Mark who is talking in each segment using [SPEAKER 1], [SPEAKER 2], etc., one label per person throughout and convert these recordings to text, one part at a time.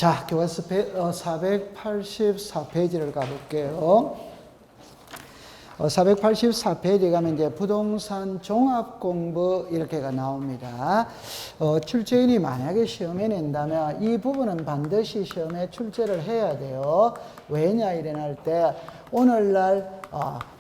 [SPEAKER 1] 자, 교과서 484페이지를 가볼게요. 484페이지 가면 이제 부동산 종합공부 이렇게가 나옵니다. 출제인이 만약에 시험에 낸다면 이 부분은 반드시 시험에 출제를 해야 돼요. 왜냐 이래 때 오늘날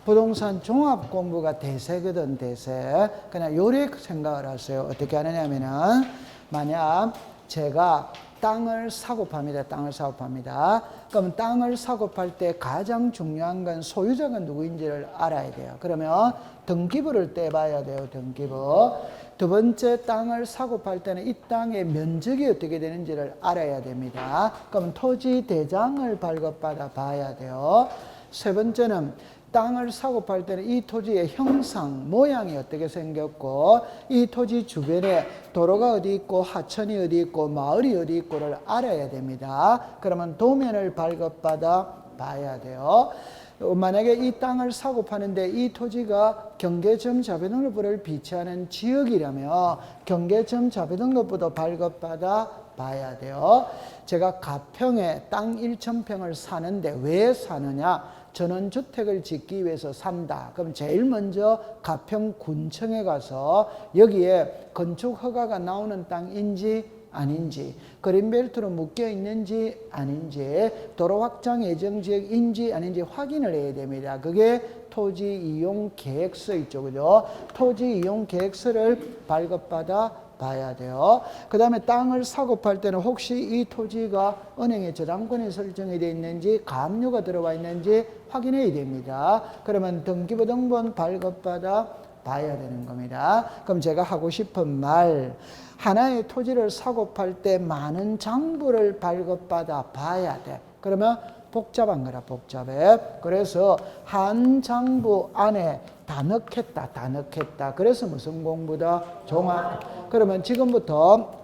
[SPEAKER 1] 부동산 종합공부가 대세거든 대세. 그냥 요래 생각을 하세요. 어떻게 하느냐면은 만약 제가 땅을 사고 팝니다. 땅을 사고 팝니다. 그럼 땅을 사고 팔 때 가장 중요한 건 소유자가 누구인지를 알아야 돼요. 그러면 등기부를 떼봐야 돼요. 등기부. 두 번째, 땅을 사고 팔 때는 이 땅의 면적이 어떻게 되는지를 알아야 됩니다. 그럼 토지 대장을 발급받아 봐야 돼요. 세 번째는 땅을 사고 팔 때는 이 토지의 형상, 모양이 어떻게 생겼고 이 토지 주변에 도로가 어디 있고 하천이 어디 있고 마을이 어디 있고를 알아야 됩니다. 그러면 도면을 발급받아 봐야 돼요. 만약에 이 땅을 사고 파는데 이 토지가 경계점 자배등록부를 비치하는 지역이라면 경계점 자배등록부도 발급받아 봐야 돼요. 제가 가평에 땅 1,000평을 사는데 왜 사느냐? 전원주택을 짓기 위해서 산다. 그럼 제일 먼저 가평군청에 가서 여기에 건축 허가가 나오는 땅인지 아닌지, 그린벨트로 묶여 있는지 아닌지, 도로 확장 예정 지역인지 아닌지 확인을 해야 됩니다. 그게 토지 이용 계획서 있죠. 그죠? 토지 이용 계획서를 발급받아 봐야 돼요. 그 다음에 땅을 사고 팔 때는 혹시 이 토지가 은행에 저당권이 설정이 되어 있는지 가압류가 들어와 있는지 확인해야 됩니다. 그러면 등기부 등본 발급받아 봐야 되는 겁니다. 그럼 제가 하고 싶은 말, 하나의 토지를 사고 팔 때 많은 장부를 발급받아 봐야 돼. 그러면 복잡한 거라 복잡해. 그래서 한 장부 안에 다 넣겠다. 그래서 무슨 공부다? 종합. 그러면 지금부터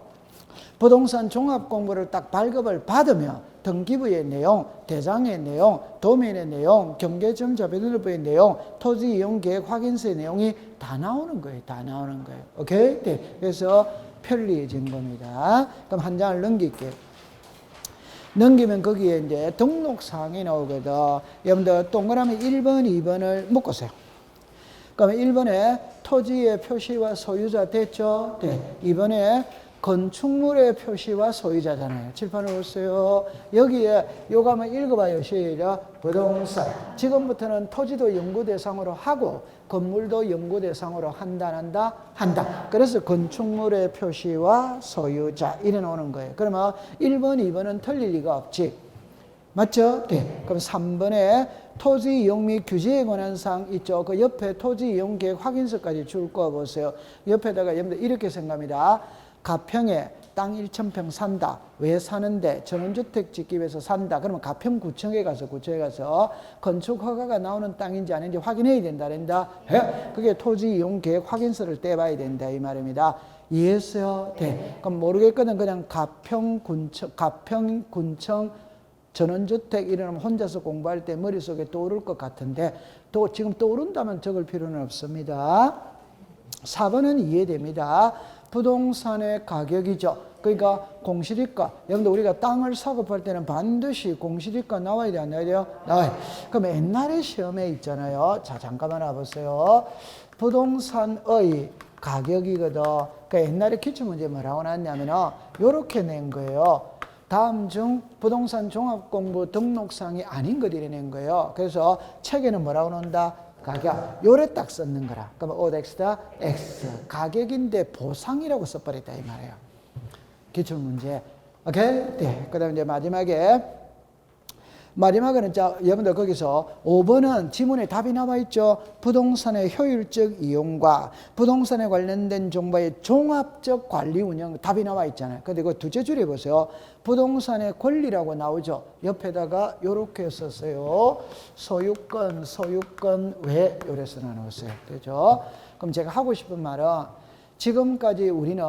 [SPEAKER 1] 부동산 종합 공부를 딱 발급을 받으면 등기부의 내용, 대장의 내용, 도면의 내용, 경계점 자배등록부의 내용, 토지 이용 계획 확인서의 내용이 다 나오는 거예요. 다 나오는 거예요. 오케이? 네. 그래서 편리해진 겁니다. 그럼 한 장을 넘길게요. 넘기면 거기에 이제 등록사항이 나오거든. 여러분들 동그라미 1번, 2번을 묶으세요. 그러면 1번에 토지의 표시와 소유자 됐죠? 네. 2번에 건축물의 표시와 소유자잖아요. 칠판을 보세요. 여기에 요거 한번 읽어봐요. 시작. 부동산. 지금부터는 토지도 연구 대상으로 하고 건물도 연구 대상으로 한다. 그래서 건축물의 표시와 소유자 이래 놓는 거예요. 그러면 1번, 2번은 틀릴 리가 없지. 맞죠? 네. 그럼 3번에 토지 이용 및 규제에 관한 사항 있죠. 그 옆에 토지 이용 계획 확인서까지 줄 거 보세요. 옆에다가 여러분들 이렇게 생각합니다. 가평에 땅 1,000평 산다. 왜 사는데? 전원주택 짓기 위해서 산다. 그러면 가평구청에 가서 건축 허가가 나오는 땅인지 아닌지 확인해야 된다. 그게 토지 이용 계획 확인서를 떼봐야 된다 이 말입니다. 이해했어요? 네. 그럼 모르겠거든 그냥 가평군청 전원주택 이러면 혼자서 공부할 때 머릿속에 떠오를 것 같은데 또 지금 떠오른다면 적을 필요는 없습니다. 4번은 이해됩니다. 부동산의 가격이죠. 그러니까 공시지가. 여러분들 우리가 땅을 사고 팔 때는 반드시 공시지가 나와야 돼요? 안 나와야 돼요? 나와요. 그럼 옛날에 시험에 있잖아요. 자, 잠깐만 와보세요. 부동산의 가격이거든. 그러니까 옛날에 기출문제 뭐라고 나왔냐면은 요렇게 낸 거예요. 다음 중 부동산 종합공부 등록사항이 아닌 것 이래 낸 거예요. 그래서 책에는 뭐라고 나온다? 가격. 요래 딱 썼는 거라. 그러면 OX다 X. 가격인데 보상이라고 써버렸다 이 말이에요. 기출문제. 오케이? 네. 그 다음에 이제 마지막에는 자, 여러분들 거기서 5번은 지문에 답이 나와 있죠. 부동산의 효율적 이용과 부동산에 관련된 정보의 종합적 관리 운영 답이 나와 있잖아요. 근데 그 두째 줄에 보세요. 부동산의 권리라고 나오죠. 옆에다가 요렇게 썼어요. 소유권 왜 요래서 나눴어요. 그죠? 그럼 제가 하고 싶은 말은 지금까지 우리는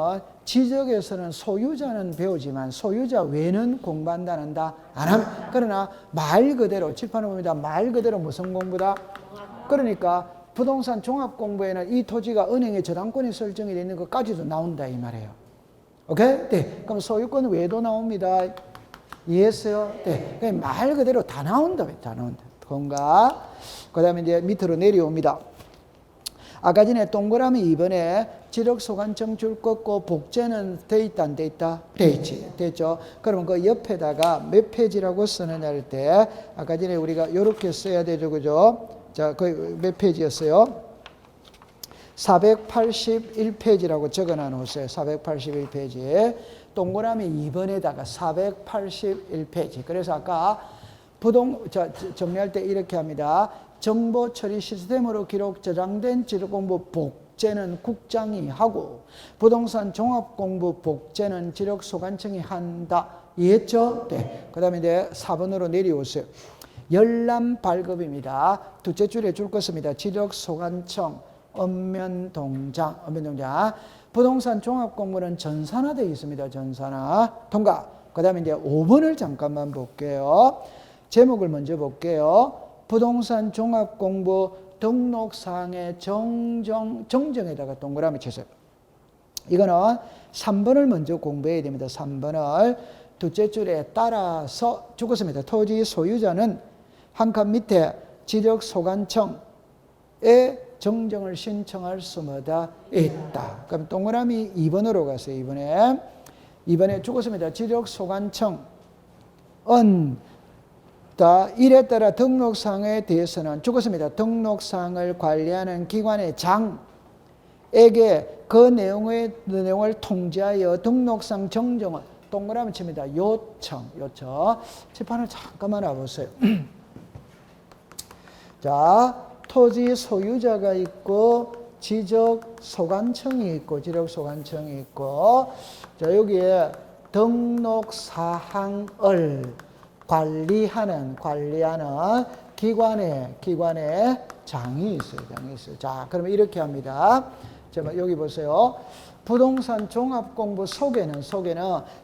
[SPEAKER 1] 지적에서는 소유자는 배우지만 소유자 외는 공부한다는다 안 합니다. 그러나 말 그대로 칠판을 봅니다. 말 그대로 무슨 공부다? 그러니까 부동산 종합 공부에는 이 토지가 은행에 저당권이 설정이 되어 있는 것까지도 나온다 이 말이에요. 오케이? 네. 그럼 소유권 외도 나옵니다. 이해했어요? 네. 그냥 말 그대로 다 나온다. 다 나온다. 통과. 그 다음에 이제 밑으로 내려옵니다. 아까 전에 동그라미 2번에 지력소관청 줄 긋고 복제는 돼 있다 안 돼 있다? 돼 있지. 됐죠? 그러면 그 옆에다가 몇 페이지라고 쓰느냐 할 때 아까 전에 우리가 이렇게 써야 되죠. 그죠? 자, 그 몇 페이지였어요? 481페이지라고 적어 놓으세요. 481페이지. 동그라미 2번에다가 481페이지. 그래서 아까 정리할 때 이렇게 합니다. 정보 처리 시스템으로 기록 저장된 지력공부 복제는 국장이 하고 부동산 종합공부 복제는 지력소관청이 한다. 이해했죠? 네. 그 다음에 이제 4번으로 내려오세요. 열람 발급입니다. 둘째 줄에 줄 것입니다. 지력소관청, 읍면동장. 부동산 종합공부는 전산화되어 있습니다. 전산화. 통과. 그 다음에 이제 5번을 잠깐만 볼게요. 제목을 먼저 볼게요. 부동산 종합공부 등록사항의 정정에다가 동그라미 쳐서 이거는 3번을 먼저 공부해야 됩니다. 3번을 둘째 줄에 따라서 죽었습니다. 토지 소유자는 한 칸 밑에 지력소관청에 정정을 신청할 수마다 있다. 그럼 동그라미 2번으로 가세요. 2번에 죽었습니다. 지력소관청은 이에 따라 등록사항에 대해서는 죽었습니다. 등록사항을 관리하는 기관의 장에게 그 내용을 통지하여 등록상 정정을 동그라미 칩니다. 요청. 칠판을 잠깐만 와보세요. 자, 토지 소유자가 있고 지적소관청이 있고 자, 여기에 등록사항을 관리하는 기관의 장이 있어요. 자, 그러면 이렇게 합니다. 자, 여기 보세요. 부동산 종합공부 속에는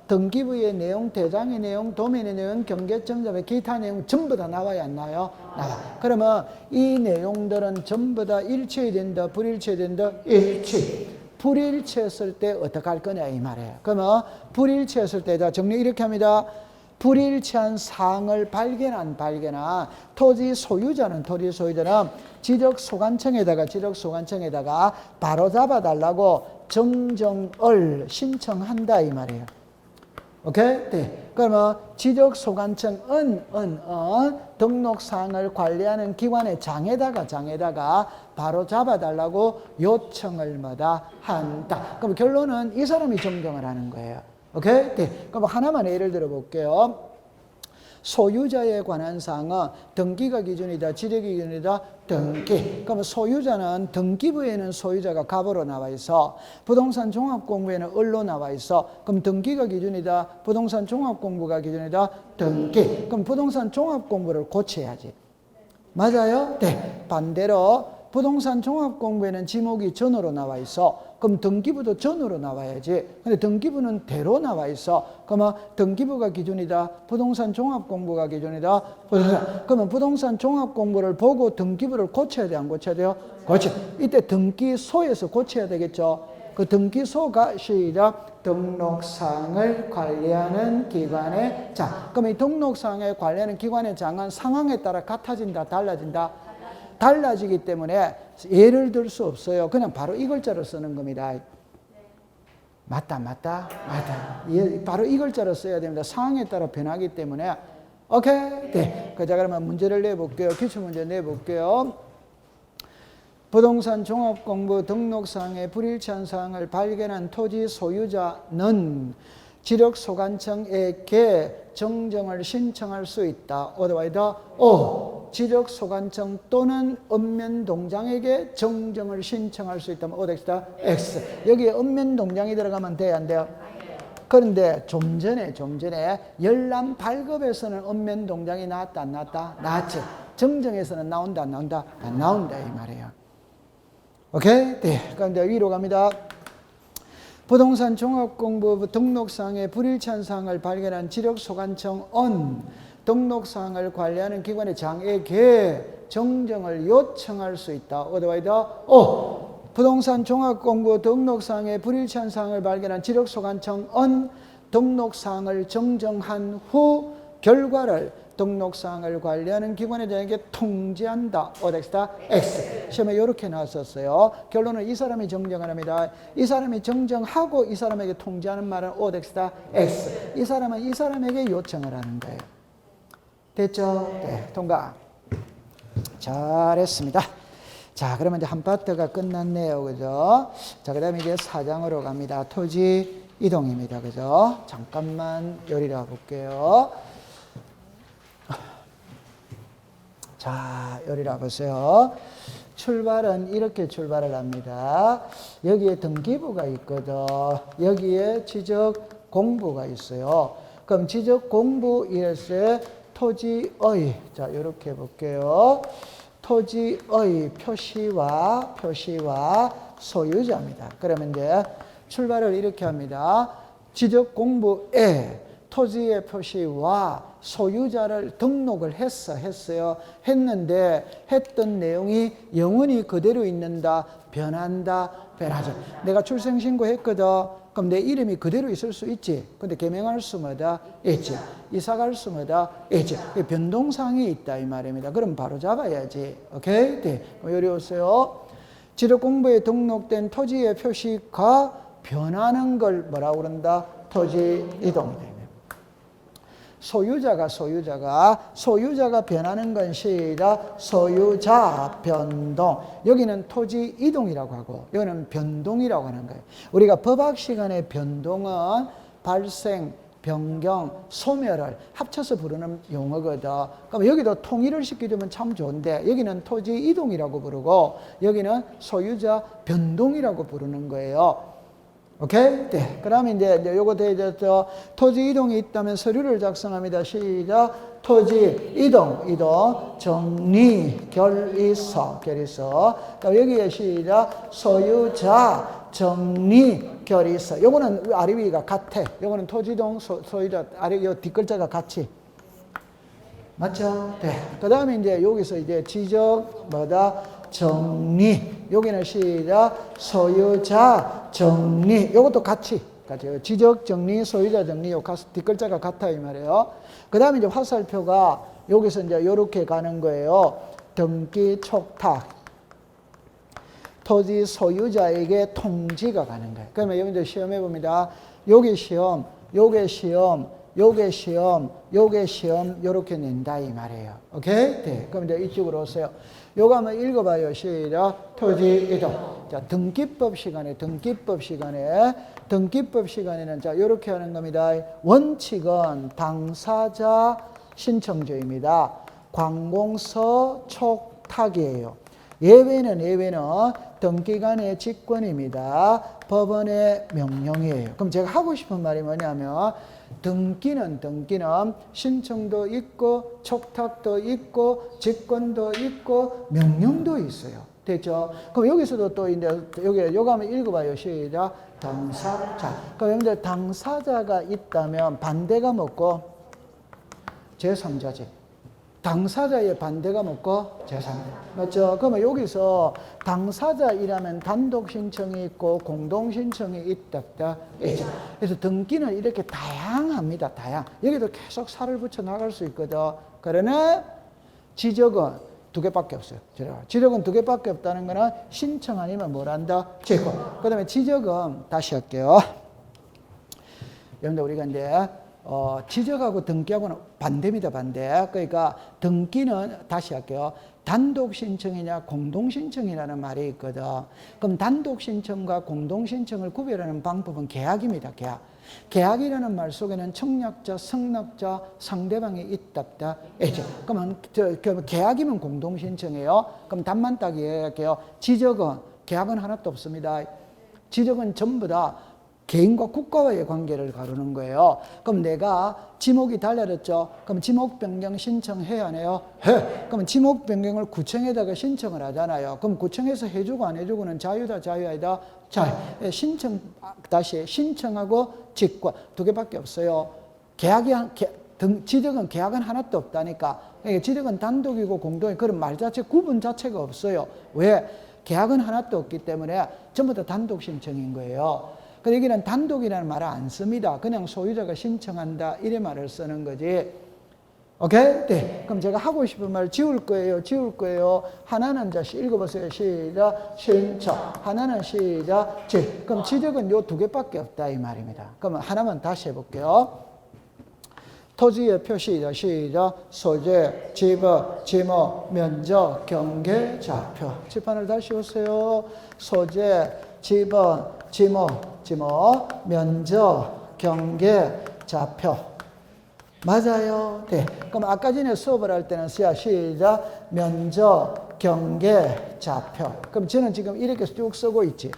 [SPEAKER 1] 등기부의 내용, 대장의 내용, 도면의 내용, 경계청점의 기타 내용 전부 다 나와야 안 나와요? 나와. 그러면 이 내용들은 전부 다 일치해야 된다, 불일치해야 된다? 일치. 불일치했을 때 어떻게 할 거냐 이 말이에요. 그러면 불일치했을 때 정리 이렇게 합니다. 불일치한 사항을 발견한 토지 소유자는 지적소관청에다가 바로 잡아달라고 정정을 신청한다 이 말이에요. 오케이? 네. 그러면 지적소관청은 등록사항을 관리하는 기관의 장에다가 바로 잡아달라고 요청을 한다. 그럼 결론은 이 사람이 정정을 하는 거예요. 오케이? 네. 그럼 하나만 예를 들어 볼게요. 소유자에 관한 사항은 등기가 기준이다, 지력이 기준이다, 등기. 그럼 소유자는 등기부에는 소유자가 갑으로 나와 있어. 부동산 종합공부에는 을로 나와 있어. 그럼 등기가 기준이다, 부동산 종합공부가 기준이다, 등기. 그럼 부동산 종합공부를 고쳐야지. 맞아요? 네. 반대로 부동산 종합공부에는 지목이 전으로 나와 있어. 그럼 등기부도 전으로 나와야지. 근데 등기부는 대로 나와 있어. 그러면 등기부가 기준이다. 부동산 종합공부가 기준이다. 그러면 부동산 종합공부를 보고 등기부를 고쳐야 돼, 안 고쳐야 돼요? 고쳐. 이때 등기소에서 고쳐야 되겠죠. 그 등기소가 시작 등록사항을 관리하는 기관의 장. 그럼 이 등록사항을 관리하는 기관의 장은 상황에 따라 같아진다, 달라진다? 달라지기 때문에 예를 들 수 없어요. 그냥 바로 이 글자로 쓰는 겁니다. 맞다. 바로 이 글자로 써야 됩니다. 상황에 따라 변하기 때문에. 오케이? 네. 자, 그러면 문제를 내볼게요. 기출문제 내볼게요. 부동산 종합공부 등록사항에 불일치한 사항을 발견한 토지 소유자는 지력소관청에게 정정을 신청할 수 있다. 어디와이다? O. 지력소관청 또는 읍면동장에게 정정을 신청할 수 있다면 어디다? X. 여기에 읍면동장이 들어가면 돼요, 안 돼요? 그런데 좀 전에 열람 발급에서는 읍면동장이 나왔다, 안 나왔다? 나왔지. 정정에서는 나온다, 안 나온다? 안 나온다 이 말이에요. 오케이? 네. 그런데 위로 갑니다. 부동산 종합공부 등록사항에 불일치한 사항을 발견한 지력소관청은 등록사항을 관리하는 기관의 장에게 정정을 요청할 수 있다. 어디와이다? O. 부동산 종합공부 등록사항에 불일치한 사항을 발견한 지력소관청은 등록사항을 정정한 후 결과를 등록사항을 관리하는 기관에게 통지한다. 오덱스다 X. 시험에 이렇게 나왔었어요. 결론은 이 사람이 정정을 합니다. 이 사람이 정정하고 이 사람에게 통지하는 말은 오덱스다 X. 이 사람은 이 사람에게 요청을 하는 거예요. 됐죠? 네, 통과. 잘했습니다. 자, 그러면 이제 한 파트가 끝났네요. 그죠? 자, 그 다음에 이제 4장으로 갑니다. 토지 이동입니다. 그죠? 잠깐만 요리를 해볼게요. 자, 요리를 해보세요. 출발은 이렇게 출발을 합니다. 여기에 등기부가 있거든. 여기에 지적 공부가 있어요. 그럼 지적 공부에서 토지의, 자, 이렇게 해볼게요. 토지의 표시와 소유자입니다. 그러면 이제 출발을 이렇게 합니다. 지적 공부에 토지의 표시와 소유자를 등록을 했어요. 했는데 했던 내용이 영원히 그대로 있는다, 변한다, 변하죠. 내가 출생신고 했거든. 그럼 내 이름이 그대로 있을 수 있지. 근데 개명할 수마다 있지. 이사 갈 수마다 있지. 변동사항이 있다 이 말입니다. 그럼 바로 잡아야지. 오케이? 네. 요리 오세요. 지적 공부에 등록된 토지의 표시가 변하는 걸 뭐라고 그런다? 토지 이동이다. 소유자가 변하는 건 시작 소유자 변동. 여기는 토지 이동이라고 하고 여기는 변동이라고 하는 거예요. 우리가 법학 시간에 변동은 발생, 변경, 소멸을 합쳐서 부르는 용어거든. 그럼 여기도 통일을 시키면 참 좋은데 여기는 토지 이동이라고 부르고 여기는 소유자 변동이라고 부르는 거예요. 오케이? 네. 그 다음에 이제 요거 대해서 토지 이동이 있다면 서류를 작성합니다. 시작. 토지 이동, 정리, 결의서. 여기에 시작. 소유자, 정리, 결의서. 요거는 아래 위가 같아. 요거는 토지 이동, 소유자, 아래 요 뒷글자가 같이. 맞죠? 네. 그 다음에 이제 여기서 이제 지적, 정리. 여기는 시작. 소유자 정리. 요것도 같이. 지적 정리, 소유자 정리. 요 뒷글자가 같아 이 말이에요. 그 다음에 이제 화살표가 여기서 이제 요렇게 가는 거예요. 등기 촉탁. 토지 소유자에게 통지가 가는 거예요. 그러면 여기 이제 시험해 봅니다. 요게 시험, 요게 시험, 요게 시험, 요게 시험, 요렇게 낸다 이 말이에요. 오케이? 네. 그럼 이제 이쪽으로 오세요. 요거 한번 읽어봐요. 시작. 토지 이동. 자, 등기법 시간에는 자, 요렇게 하는 겁니다. 원칙은 당사자 신청조입니다. 관공서 촉탁이에요. 예외는 등기관의 직권입니다. 법원의 명령이에요. 그럼 제가 하고 싶은 말이 뭐냐면 등기는 신청도 있고 촉탁도 있고 직권도 있고 명령도 있어요. 됐죠? 그럼 여기서도 또 이제 여기 한번 읽어봐요. 시작. 당사자. 그럼 여러분들 당사자가 있다면 반대가 뭐고? 제3자지. 당사자의 반대가 뭐고? 제3자. 맞죠? 그러면 여기서 당사자이라면 단독 신청이 있고 공동 신청이 있다. 그래서 등기는 이렇게 다양합니다. 여기도 계속 살을 붙여 나갈 수 있거든. 그러나 지적은 두 개밖에 없어요. 지적은 두 개밖에 없다는 거는 신청 아니면 뭘 한다? 직권. 그 다음에 지적은 다시 할게요. 여러분들 우리가 이제 지적하고 등기하고는 반대입니다. 반대. 그러니까 등기는 다시 할게요. 단독 신청이냐 공동 신청이라는 말이 있거든. 그럼 단독 신청과 공동 신청을 구별하는 방법은 계약입니다. 계약이라는 말 속에는 청약자, 승낙자, 상대방이 있다. 그러면 계약이면 공동 신청이에요. 그럼 답만 딱 이해할게요. 지적은 계약은 하나도 없습니다. 지적은 전부 다 개인과 국가와의 관계를 가르는 거예요. 그럼 내가 지목이 달라졌죠? 그럼 지목 변경 신청해야 하네요? 해. 그럼 지목 변경을 구청에다가 신청을 하잖아요. 그럼 구청에서 해주고 안 해주고는 자유다, 자유 아니다? 자유. 다시 신청하고 직권 두 개밖에 없어요. 지적은 계약은 하나도 없다니까. 지적은 단독이고 공동이 그런 말 자체 구분 자체가 없어요. 왜? 계약은 하나도 없기 때문에 전부 다 단독 신청인 거예요. 근데 여기는 단독이라는 말을 안 씁니다. 그냥 소유자가 신청한다 이래 말을 쓰는 거지. 오케이? 네. 그럼 제가 하고 싶은 말 지울 거예요. 지울 거예요. 하나는 다시 읽어보세요. 시작. 신청. 하나는 시작. 그럼 지적은 요 두 개밖에 없다 이 말입니다. 그러면 하나만 다시 해볼게요. 토지의 표시이자 시작. 소재, 지번, 지목, 면적, 경계, 좌표. 칠판을 다시 오세요. 소재, 지번, 지목, 면적, 경계, 좌표. 맞아요. 네. 그럼 아까 전에 수업을 할 때는 시작. 면적, 경계, 좌표. 그럼 저는 지금 이렇게 쭉 쓰고 있지.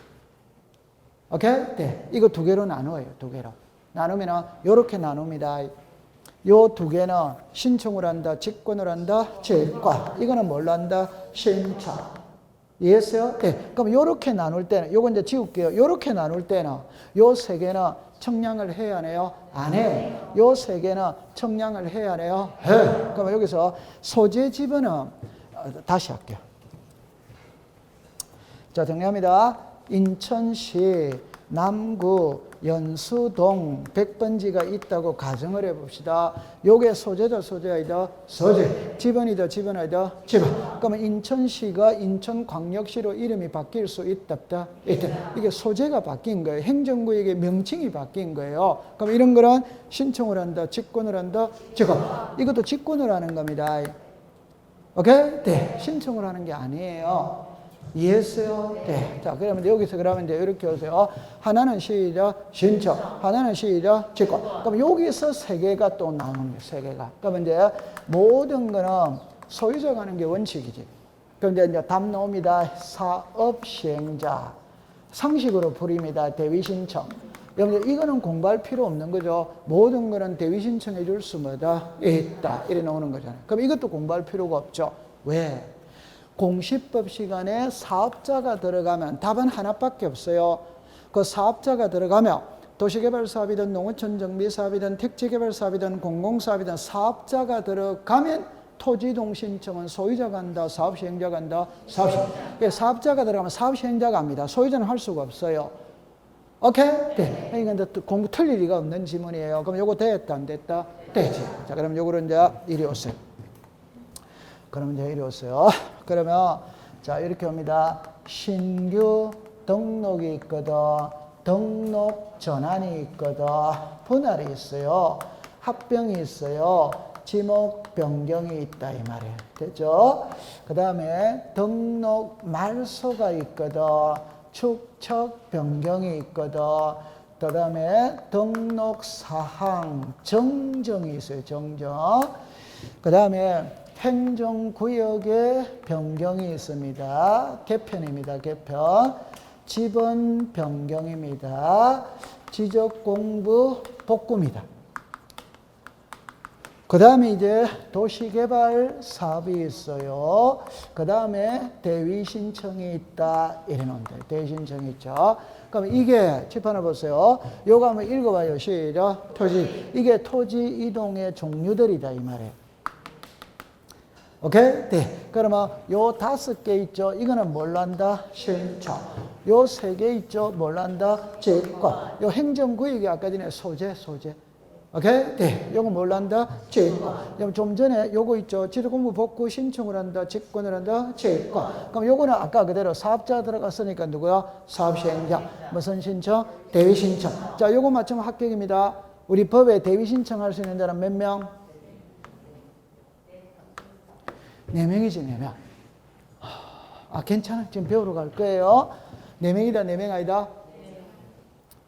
[SPEAKER 1] 오케이? 네. 이거 두 개로 나누어요. 두 개로. 나누면은 요렇게 나눕니다. 요 두 개는 신청을 한다, 직권을 한다, 제과. 이거는 뭘로 한다? 신청. 이해했어요? 네. 그럼 요렇게 나눌 때는, 요거 이제 지울게요. 요렇게 나눌 때는 요 세 개는 청량을 해야 하네요? 안 해. 요 세 개는 청량을 해야 하네요? 해. 그럼 여기서 소재 지번은 다시 할게요. 자, 정리합니다. 인천시 남구 연수동 100번지가 있다고 가정을 해봅시다. 요게 소재다, 소재이다, 소재. 지번이다, 지번이다, 지번. 그러면 인천시가 인천광역시로 이름이 바뀔 수 있다, 없다? 있다. 이게 소재가 바뀐 거예요. 행정구역의 명칭이 바뀐 거예요. 그럼 이런 거는 신청을 한다, 직권을 한다, 직권. 이것도 직권을 하는 겁니다. 오케이? 네. 신청을 하는 게 아니에요. 이해했어요? 네. 자, 그러면 여기서 그러면 이제 이렇게 오세요. 하나는 시작, 신청. 하나는 시작, 직권. 그럼 여기서 세 개가 또 나오는 거예요. 세 개가. 그러면 이제 모든 거는 소유자가 하는 게 원칙이지. 그럼 이제 답 나옵니다. 사업 시행자. 상식으로 부립니다. 대위 신청. 여러분들 이거는 공부할 필요 없는 거죠. 모든 거는 대위 신청해 줄 수마다 있다. 이래 나오는 거잖아요. 그럼 이것도 공부할 필요가 없죠. 왜? 공시법 시간에 사업자가 들어가면 답은 하나밖에 없어요. 그 사업자가 들어가면 도시개발사업이든 농어촌정비사업이든 택지개발사업이든 공공사업이든 사업자가 들어가면 토지동신청은 소유자가 한다, 사업시행자가 한다, 사업자가 들어가면 사업시행자가 합니다. 소유자는 할 수가 없어요. 오케이? 네. 그러니까 공부 틀릴 리가 없는 지문이에요. 그럼 요거 됐다, 안 됐다? 되지. 자, 그럼 요거를 이제 이리 오세요. 그러면 이제 이리 오세요. 그러면 자 이렇게 옵니다. 신규 등록이 있거든, 등록 전환이 있거든, 분할이 있어요, 합병이 있어요, 지목 변경이 있다 이 말이에요. 됐죠? 그 다음에 등록 말소가 있거든, 축척 변경이 있거든, 그 다음에 등록 사항 정정이 있어요. 정정. 그 다음에 행정구역의 변경이 있습니다. 개편입니다. 개편. 지번 변경입니다. 지적공부 복구입니다. 그 다음에 이제 도시개발 사업이 있어요. 그 다음에 대위 신청이 있다. 이래놓은 데 대위 신청이 있죠. 그럼 이게 칠판을 보세요. 요거 한번 읽어봐요. 시작. 토지. 이게 토지 이동의 종류들이다 이 말이에요. 오케이? 네. 그러면 요 5개 있죠? 이거는 뭘로 한다? 신청. 요 3개 있죠? 뭘로 한다? 직권. 요 행정구역이 아까 전에 소재. 오케이? 네. 요거 뭘로 한다? 직권. 좀 전에 요거 있죠? 지적공부 복구 신청을 한다, 직권을 한다, 직권. 그럼 요거는 아까 그대로 사업자 들어갔으니까 누구야? 사업시행자. 무슨 신청? 대위 신청. 자, 요거 맞추면 합격입니다. 우리 법에 대위 신청할 수 있는 자는 몇 명? 4명이지, 4명. 아, 괜찮아. 지금 배우러 갈 거예요. 4명이다, 4명 아니다?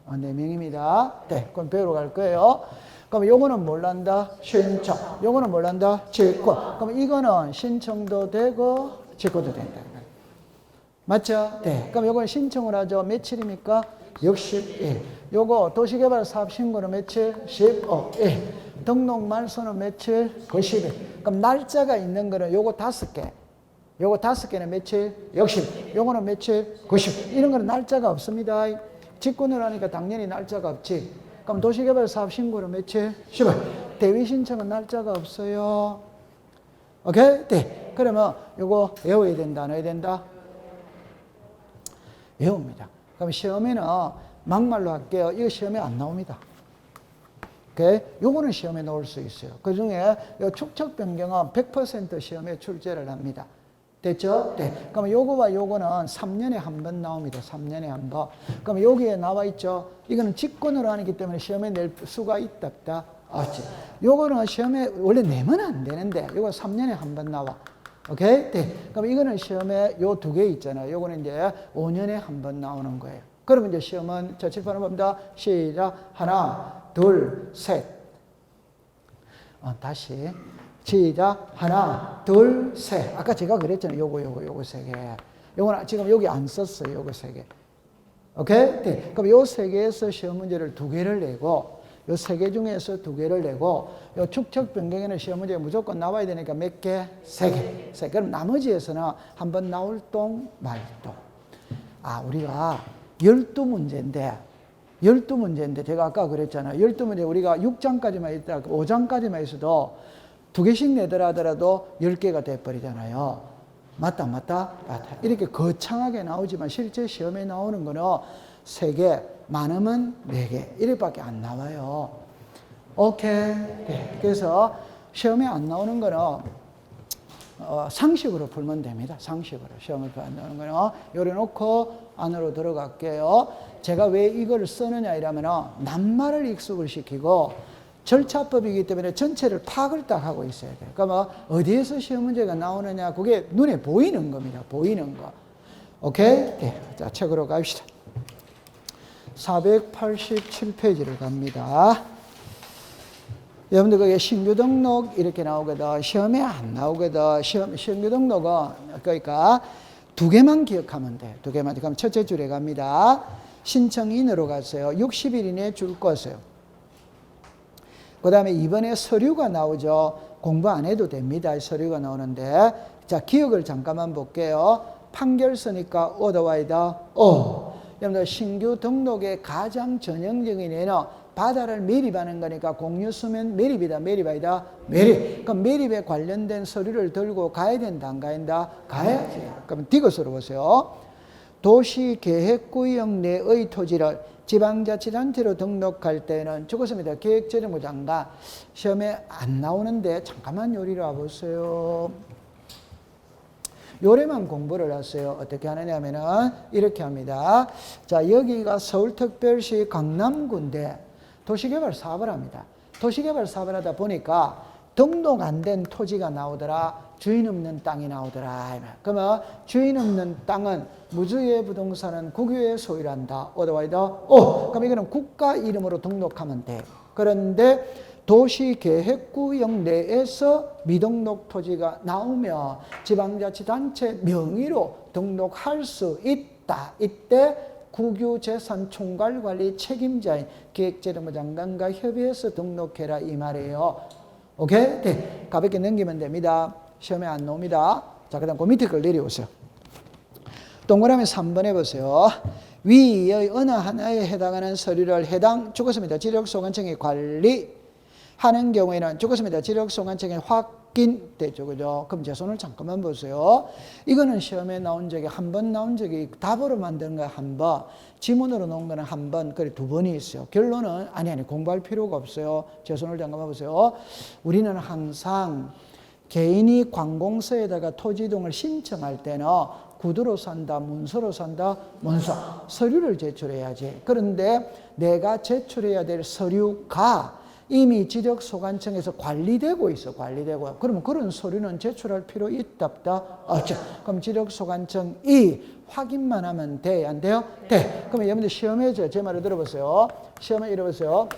[SPEAKER 1] 4명입니다. 네, 그럼 배우러 갈 거예요. 그럼 요거는 뭘 한다? 신청. 요거는 뭘 한다? 직권. 그럼 이거는 신청도 되고, 직권도 된다. 맞죠? 네. 그럼 요거는 신청을 하죠. 며칠입니까? 60일. 요거 도시개발 사업 신고는 며칠? 15일. 등록 말소는 며칠? 90일. 그럼 날짜가 있는 거는 요거 5개. 요거 5개는 며칠? 60일. 요거는 며칠? 90일. 이런 거는 날짜가 없습니다. 직권을 하니까 당연히 날짜가 없지. 그럼 도시개발 사업 신고는 며칠? 10일. 대위 신청은 날짜가 없어요. 오케이? 네. 그러면 요거 외워야 된다, 안 외워야 된다? 외웁니다. 그럼 시험에는 막말로 할게요. 이거 시험에 안 나옵니다. 오케이? 요거는 시험에 나올 수 있어요. 그 중에 요 축척 변경은 100% 시험에 출제를 합니다. 됐죠? 네. 그럼 요거와 요거는 3년에 한 번 나옵니다. 3년에 한 번. 그럼 여기에 나와 있죠? 이거는 직권으로 하기 때문에 시험에 낼 수가 있다, 없다? 없지. 요거는 시험에 원래 내면 안 되는데, 요거 3년에 한 번 나와. 오케이? 네. 그럼 이거는 시험에 요 두 개 있잖아요. 요거는 이제 5년에 한 번 나오는 거예요. 그러면 이제 시험은 자, 칠판을 봅니다. 시작. 하나, 둘, 셋. 다시. 시작. 하나, 둘, 셋. 아까 제가 그랬잖아요. 요거 세 개. 요거는 지금 여기 안 썼어요. 요거 세 개. 오케이? 네. 그럼 요 세 개에서 시험 문제를 두 개를 내고, 요 세 개 중에서 두 개를 내고, 요 축척 변경에는 시험 문제 무조건 나와야 되니까 몇 개? 세 개. 세 개. 그럼 나머지에서는 한번 나올 동, 말 동. 우리가 12문제인데, 12문제인데, 제가 아까 그랬잖아요. 12문제 우리가 6장까지만 있다, 5장까지만 있어도 두 개씩 내더라 하더라도 10개가 돼버리잖아요. 맞다. 이렇게 거창하게 나오지만 실제 시험에 나오는 거는 3개, 많으면 4개, 이렇게밖에 안 나와요. 오케이. 네. 그래서 시험에 안 나오는 거는 상식으로 풀면 됩니다. 상식으로. 시험을 안 나오는 거는 요래놓고 안으로 들어갈게요. 제가 왜 이걸 쓰느냐 이러면 낱말을 익숙을 시키고 절차법이기 때문에 전체를 파악을 딱 하고 있어야 돼요. 그러면 어디에서 시험 문제가 나오느냐, 그게 눈에 보이는 겁니다. 보이는 거. 오케이? 네. 자, 책으로 갑시다. 487페이지를 갑니다. 여러분들 그게 신규 등록 이렇게 나오거든. 시험에 안 나오거든. 신규 등록은 그러니까 두 개만 기억하면 돼. 두 개만. 그럼 첫째 줄에 갑니다. 신청인으로 갔어요. 60일 이내에 줄 것이에요. 그 다음에 이번에 서류가 나오죠. 공부 안 해도 됩니다. 서류가 나오는데. 자, 기억을 잠깐만 볼게요. 판결 쓰니까 얻어와이다. 여러분들 신규 등록의 가장 전형적인 예는 바다를 매립하는 거니까 공유 쓰면 매립이다. 매립이다. 매립. 그럼 매립에 관련된 서류를 들고 가야 된다. 안 가야 된다? 가야지. 그럼 디귿으로 보세요. 도시계획구역 내의 토지를 지방자치단체로 등록할 때는 죽었습니다. 계획재정부 장관. 시험에 안 나오는데 잠깐만 요리로 와보세요. 요래만 공부를 하세요. 어떻게 하느냐 하면은 이렇게 합니다. 자, 여기가 서울특별시 강남구인데 도시개발 사업을 합니다. 도시개발 사업을 하다 보니까 등록 안 된 토지가 나오더라. 주인 없는 땅이 나오더라. 그러면 주인 없는 땅은 무주의 부동산은 국유의 소유란다. 어디와이다? 그럼 이거는 국가 이름으로 등록하면 돼. 그런데 도시계획구역 내에서 미등록 토지가 나오면 지방자치단체 명의로 등록할 수 있다. 이때 국유재산총괄관리 책임자인 기획재정부 장관과 협의해서 등록해라 이 말이에요. 오케이? 네. 가볍게 넘기면 됩니다. 시험에 안 나옵니다. 자, 그 다음 그 밑에 걸 내려오세요. 동그라미 3번 해보세요. 위의 어느 하나에 해당하는 서류를 해당 죽었습니다. 지력소관청이 관리하는 경우에는 죽었습니다. 지력소관청이 확인되죠. 그죠? 그럼 제 손을 잠깐만 보세요. 이거는 시험에 나온 적이 한 번 나온 적이 답으로 만든 거 한 번, 지문으로 놓은 거는 한 번, 그래 두 번이 있어요. 결론은 아니 공부할 필요가 없어요. 제 손을 잠깐만 보세요. 우리는 항상 개인이 관공서에다가 토지 이동을 신청할 때는 구두로 산다, 문서로 산다, 문서. 서류를 제출해야지. 그런데 내가 제출해야 될 서류가 이미 지적소관청에서 관리되고 있어, 관리되고. 그러면 그런 서류는 제출할 필요 있다, 없다? 없죠. 그럼 지적소관청이 확인만 하면 돼, 안 돼요? 돼. 그러면 여러분들 시험에 제 말을 들어보세요. 시험에 이러보세요.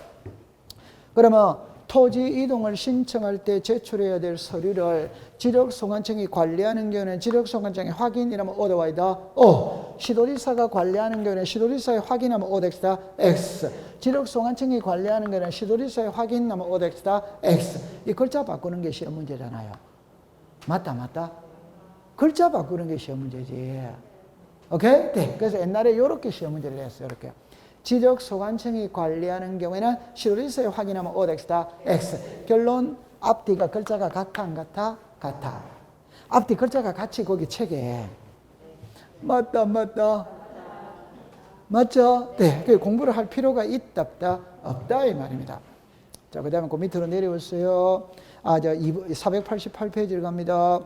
[SPEAKER 1] 그러면 토지 이동을 신청할 때 제출해야 될 서류를 지력소관청이 관리하는 경우는 지력소관청이 확인이라면 얻어와이다. 시도지사가 관리하는 경우는 시도지사에 확인하면 오덱스다. X. 지력소관청이 관리하는 경우는 시도지사에 확인하면 오덱스다. X. 이 글자 바꾸는 게 시험 문제잖아요. 맞다? 글자 바꾸는 게 시험 문제지. 오케이? 네. 그래서 옛날에 이렇게 시험 문제를 했어요. 이렇게. 지적소관청이 관리하는 경우에는 시도지사에 확인하면 OX다, X. 결론, 앞뒤가 글자가 같아, 안 같아? 같아. 앞뒤 글자가 같이 거기 책에. 맞다. 맞죠? 네. 공부를 할 필요가 있다, 없다? 없다, 이 말입니다. 자, 그 다음에 그 밑으로 내려오세요. 488페이지를 갑니다.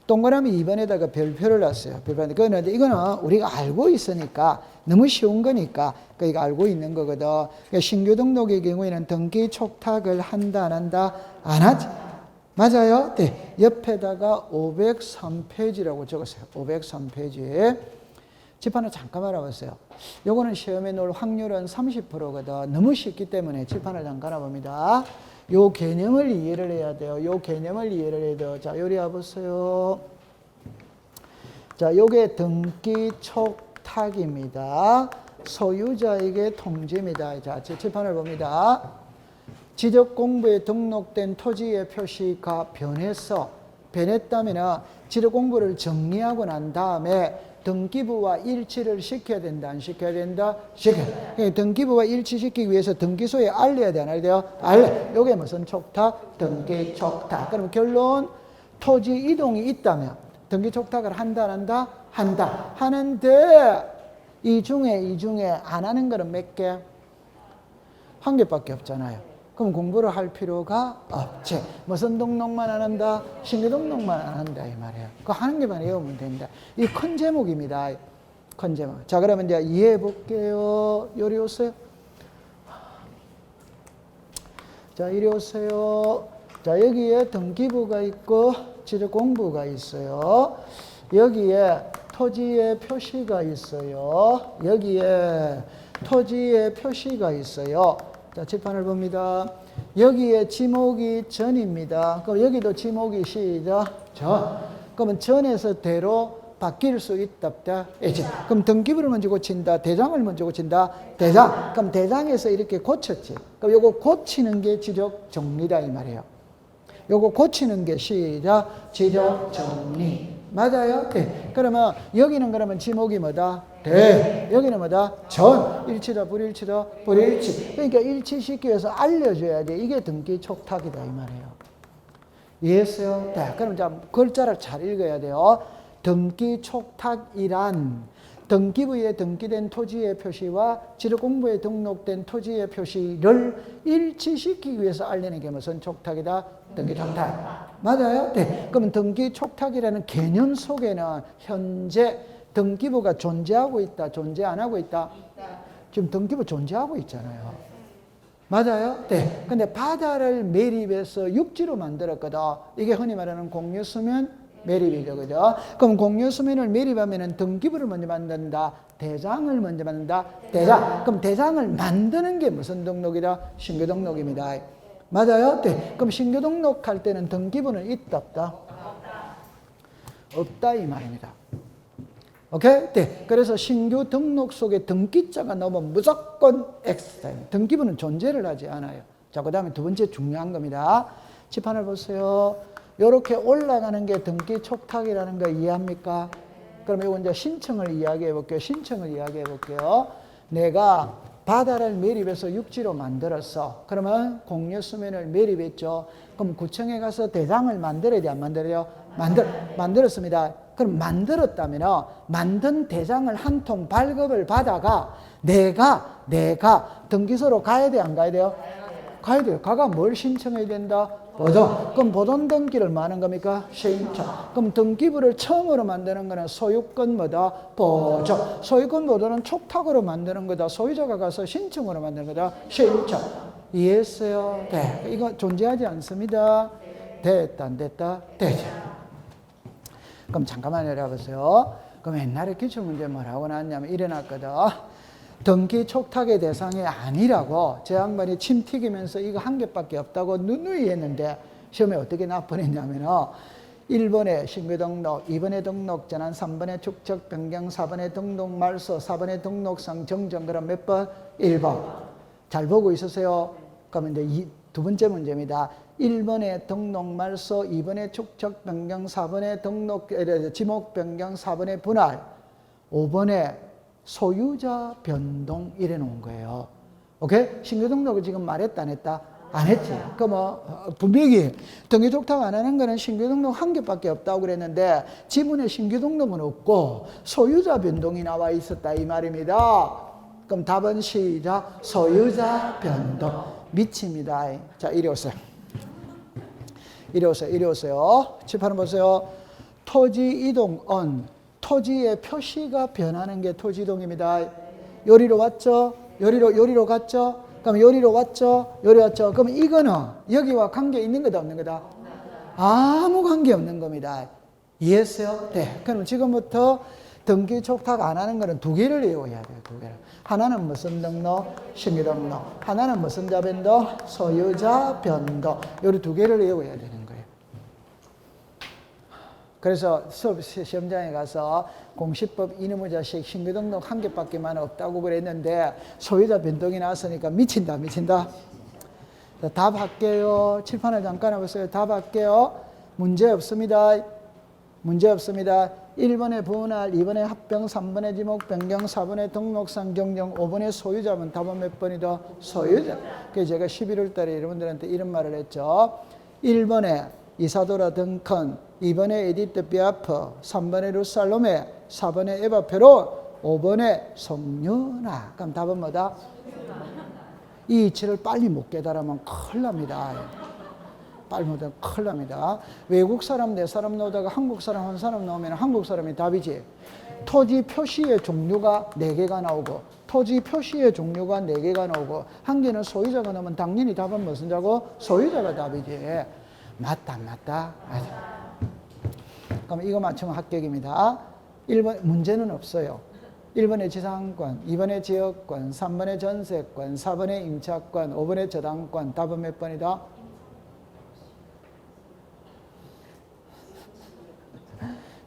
[SPEAKER 1] 동그라미 2번에다가 별표를 놨어요. 그런데 이거는 우리가 알고 있으니까 너무 쉬운 거니까 이거 알고 있는 거거든. 그러니까 신규 등록의 경우에는 등기 촉탁을 한다, 안 한다? 안 하지. 맞아요? 네. 옆에다가 503페이지라고 적었어요. 503페이지. 칠판을 잠깐 알아봤어요. 요거는 시험에 놓을 확률은 30%거든. 너무 쉽기 때문에 칠판을 잠깐 알아봅니다. 요 개념을 이해를 해야 돼요. 요 개념을 이해를 해야 돼요. 자, 요리 와보세요. 자, 요게 등기 촉탁입니다. 소유자에게 통지입니다. 자, 제 칠판을 봅니다. 지적공부에 등록된 토지의 표시가 변했다면 지적공부를 정리하고 난 다음에 등기부와 일치를 시켜야 된다, 안 시켜야 된다? 시켜야 된다. 등기부와 일치시키기 위해서 등기소에 알려야 돼, 안 알려야 돼요? 알려. 요게 무슨 촉탁? 등기 촉탁. 그럼 결론, 토지 이동이 있다면 등기 촉탁을 한다, 안 한다? 한다. 하는데 이 중에 안 하는 거는 몇 개? 한 개밖에 없잖아요. 그럼 공부를 할 필요가 없지. 무슨 등록만 안 한다? 신규 등록만 안 한다, 이 말이에요. 그거 하는 게만 외우면 된다. 이 큰 제목입니다. 큰 제목. 자, 그러면 이제 이해해 볼게요. 요리 오세요. 자, 이리 오세요. 자, 여기에 등기부가 있고 지적공부가 있어요. 여기에 토지의 표시가 있어요. 여기에 토지의 표시가 있어요. 자, 칠판을 봅니다. 여기에 지목이 전입니다. 그럼 여기도 지목이 시작 전. 그러면 전에서 대로 바뀔 수 있다, 없다? 그럼 등기부를 먼저 고친다, 대장을 먼저 고친다, 대장. 그럼 대장에서 이렇게 고쳤지. 그럼 요거 고치는 게 지적 정리다, 이 말이에요. 요거 고치는 게 시작 지적 정리. 맞아요? 네. 그러면 여기는 그러면 지목이 뭐다? 대. 여기는 뭐다? 전. 일치다, 불일치다, 불일치. 그러니까 일치시키기 위해서 알려줘야 돼. 이게 등기 촉탁이다, 이 말이에요. 이해했어요? 네. 그럼 자, 글자를 잘 읽어야 돼요. 등기 촉탁이란 등기부에 등기된 토지의 표시와 지적공부에 등록된 토지의 표시를 일치시키기 위해서 알리는 게 무슨 촉탁이다? 등기 촉탁. 맞아요? 네. 그러면 등기 촉탁이라는 개념 속에는 현재 등기부가 존재하고 있다, 존재 안 하고 있다? 지금 등기부 존재하고 있잖아요. 맞아요? 네. 근데 바다를 매립해서 육지로 만들었거든. 이게 흔히 말하는 공유수면 매립이죠. 그죠? 그럼 공유수면을 매립하면 등기부를 먼저 만든다, 대장을 먼저 만든다, 대장. 그럼 대장을 만드는 게 무슨 등록이다? 신규 등록입니다. 맞아요? 네. 그럼 신규 등록할 때는 등기부는 있다, 없다? 없다, 이 말입니다. 오케이? 네. 그래서 신규 등록 속에 등기자가 나오면 무조건 X다. 등기부는 존재를 하지 않아요. 자, 그 다음에 두 번째 중요한 겁니다. 칠판을 보세요. 이렇게 올라가는 게 등기 촉탁이라는 거 이해합니까? 그럼 이거 이제 신청을 이야기해 볼게요. 신청을 이야기해 볼게요. 내가 바다를 매립해서 육지로 만들었어. 그러면 공유수면을 매립했죠. 그럼 구청에 가서 대장을 만들어야 돼, 안 만들어요? 만들었습니다. 그럼 만들었다면 만든 대장을 한 통 발급을 받아가 내가 등기소로 가야 돼, 안 가야 돼요? 가야 돼요. 가가 뭘 신청해야 된다? 보존. 그럼 보존 등기를 뭐 하는 겁니까? 신청. 그럼 등기부를 처음으로 만드는 거는 소유권 뭐다? 보존. 소유권 보존은 촉탁으로 만드는 거다. 소유자가 가서 신청으로 만드는 거다. 신청. 이해했어요? 네. 이거 존재하지 않습니다. 됐다, 안 됐다? 되죠. 그럼 잠깐만 내려보세요. 그럼 옛날에 기출문제 뭐라고 나왔냐면 이래 놨거든. 등기 촉탁의 대상이 아니라고 제 양반이 침 튀기면서 이거 한 개밖에 없다고 누누이 했는데 시험에 어떻게 나버렸냐면 1번에 신규 등록, 2번에 등록 전환, 3번에 축적 변경, 4번에 등록 말소, 4번에 등록상 정정. 그럼 몇 번? 1번. 잘 보고 있으세요. 그러면 이제 두 번째 문제입니다. 1번에 등록 말소, 2번에 축적 변경, 4번에 등록 지목 변경, 4번에 분할, 5번에 소유자 변동 이래 놓은 거예요. 오케이? 신규 등록을 지금 말했다 안 했다? 안 했지. 그럼 분명히 등기 족탁 안 하는 거는 신규 등록 한 개밖에 없다고 그랬는데 지분에 신규 등록은 없고 소유자 변동이 나와 있었다 이 말입니다. 그럼 답은 시작. 소유자 변동. 미칩니다. 자, 이리 오세요. 이리 오세요. 이리 오세요. 칠판을 보세요. 토지 이동 on. 토지의 표시가 변하는 게 토지 이동입니다. 요리로 왔죠? 요리로 갔죠? 그럼 요리로 왔죠? 요리 왔죠? 그럼 이거는 여기와 관계 있는 거다 없는 거다? 아무 관계 없는 겁니다. 이해했어요? 네. 그럼 지금부터 등기 촉탁 안 하는 거는 두 개를 외워야 돼요. 두 개를. 하나는 무슨 등록? 신규 등록. 하나는 무슨 자 변동? 소유자 변동. 요리 두 개를 외워야 되는 거예요. 그래서 수업 시험장에 가서 공시법 이놈의 자식 신규 등록 한 개밖에만 없다고 그랬는데 소유자 변동이 나왔으니까 미친다. 자, 답 할게요. 칠판을 잠깐 해보세요. 답 할게요. 문제 없습니다. 1번에 분할, 2번에 합병, 3번에 지목 변경, 4번에 등록상 경정, 5번에 소유자면 답은 몇 번이다? 소유자. 그래서 제가 11월 달에 여러분들한테 이런 말을 했죠. 1번에 이사도라 덩컨, 2번에 에디트 비아프, 3번에 루살롬에, 4번에 에바페로, 5번에 송윤아. 그럼 답은 뭐다? 이 이치를 빨리 못 깨달으면 큰일 납니다. 빨리 못하면 큰일 납니다. 외국 사람, 네 사람 나오다가 한국 사람, 한 사람 나오면 한국 사람이 답이지. 토지 표시의 종류가 4개가 나오고, 토지 표시의 종류가 4개가 나오고, 한 개는 소유자가 나오면 당연히 답은 무슨 자고? 소유자가 답이지. 맞다. 그럼 이거 맞추면 합격입니다. 1번 문제는 없어요. 1번에 지상권, 2번에 지역권, 3번에 전세권, 4번에 임차권, 5번에 저당권. 답은 몇 번이다?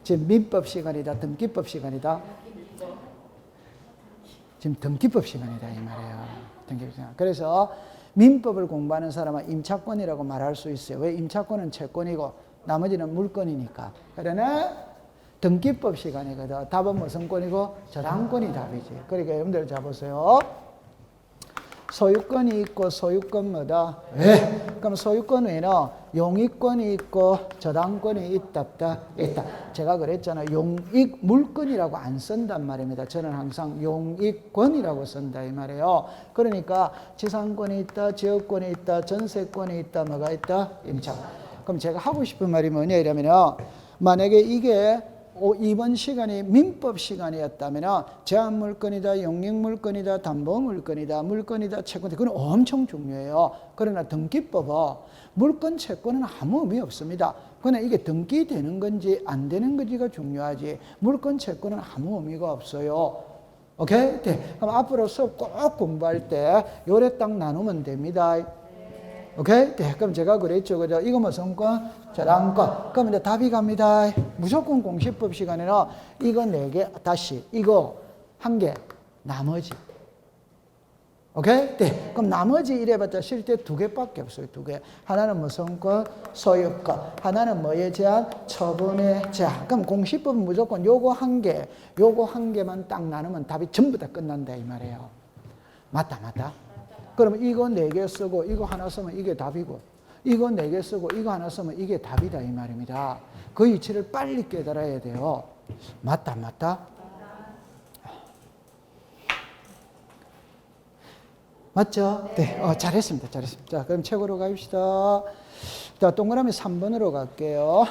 [SPEAKER 1] 지금 민법 시간이다, 등기법 시간이다? 지금 등기법 시간이다 이 말이에요. 등기법 시간. 그래서 민법을 공부하는 사람은 임차권이라고 말할 수 있어요. 왜? 임차권은 채권이고 나머지는 물건이니까. 그러나 등기법 시간이거든. 답은 무슨 권이고? 저당권이 답이지. 그러니까 여러분들 잡으세요. 소유권이 있고 소유권 뭐다? 네. 그럼 소유권 외에는 용익권이 있고 저당권이 있다. 제가 그랬잖아요. 용익 물건이라고 안 쓴단 말입니다. 저는 항상 용익권이라고 쓴다 이 말이에요. 그러니까 지상권이 있다, 지역권이 있다, 전세권이 있다, 뭐가 있다? 임차. 그럼 제가 하고 싶은 말이 뭐냐 이러면요. 만약에 이게 이번 시간이 민법 시간이었다면 제한물건이다, 용익물건이다, 담보물건이다, 물건이다, 채권이다. 그건 엄청 중요해요. 그러나 등기법은 물건, 채권은 아무 의미 없습니다. 그러나 이게 등기되는 건지 안 되는 건지가 중요하지 물건, 채권은 아무 의미가 없어요. 오케이? 네. 그럼 앞으로 수업 꼭 공부할 때 요래 딱 나누면 됩니다. 오케이? 네, 그럼 제가 그랬죠. 그죠? 이거 무슨 권? 저당권. 그럼 이제 답이 갑니다. 무조건 공시법 시간에는 이거 4개, 다시 이거 1개, 나머지. 오케이? 네. 그럼 나머지 이래봤자 실제 2개밖에 없어요. 2개. 하나는 무슨 권? 소유권. 하나는 뭐에 제한? 처분에 제한. 그럼 공시법은 무조건 요거 1개, 요거 1개만 딱 나누면 답이 전부 다 끝난다 이 말이에요. 맞다. 그러면 이거 4개 쓰고 이거 하나 쓰면 이게 답이고 이거 4개 쓰고 이거 하나 쓰면 이게 답이다 이 말입니다. 그 이치를 빨리 깨달아야 돼요. 맞다. 맞죠? 네, 잘했습니다. 자, 그럼 책으로 갑시다. 자, 동그라미 3번으로 갈게요.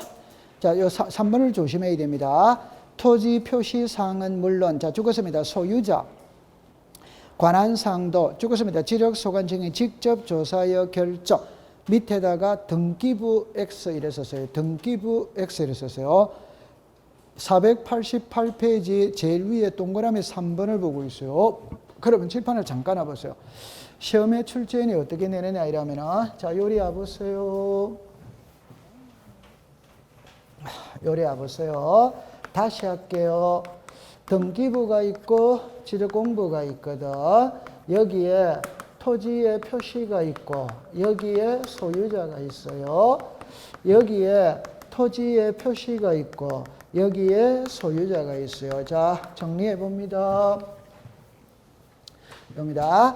[SPEAKER 1] 자, 요 3번을 조심해야 됩니다. 토지 표시 사항은 물론, 자, 죽었습니다. 소유자. 관한사항도 죽었습니다. 지력소관청이 직접 조사하여 결정. 밑에다가 등기부 X 이래 썼어요. 등기부 X 이래 썼어요. 488페이지 제일 위에 동그라미 3번을 보고 있어요. 그러면 칠판을 잠깐 와보세요. 시험에 출제인이 어떻게 내느냐 이러면은 자, 요리 와보세요. 요리 와보세요. 다시 할게요. 등기부가 있고 지적공부가 있거든. 여기에 토지의 표시가 있고 여기에 소유자가 있어요. 여기에 토지의 표시가 있고 여기에 소유자가 있어요. 자, 정리해 봅니다. 겁니다.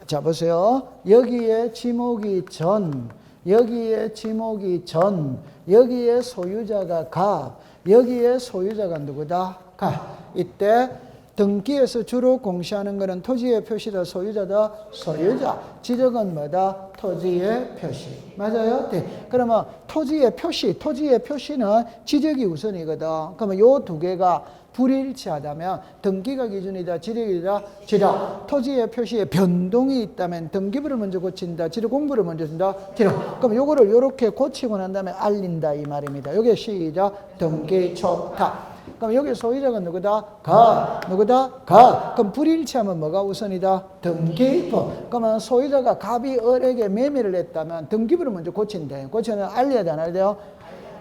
[SPEAKER 1] 자, 보세요. 여기에 지목이 전, 여기에 지목이 전, 여기에 소유자가 갑, 여기에 소유자가 누구다? 가. 이때 등기에서 주로 공시하는 것은 토지의 표시다, 소유자다, 소유자. 지적은 뭐다? 토지의 표시. 맞아요? 네. 그러면 토지의 표시는 지적이 우선이거든. 그러면 요 두 개가 불일치하다면 등기가 기준이다, 지력이다, 지력. 토지의 표시에 변동이 있다면 등기부를 먼저 고친다, 지력 공부를 먼저 준다, 지력. 그럼 요거를 요렇게 고치고 난 다음에 알린다 이 말입니다. 요게 시작 등기 촉탁. 그럼 여기 소유자가 누구다? 가. 누구다? 가. 그럼 불일치하면 뭐가 우선이다? 등기부. 그러면 소유자가 갑이 을에게 매매를 했다면 등기부를 먼저 고친대. 고치면 알려야 돼, 안 알려야 돼요?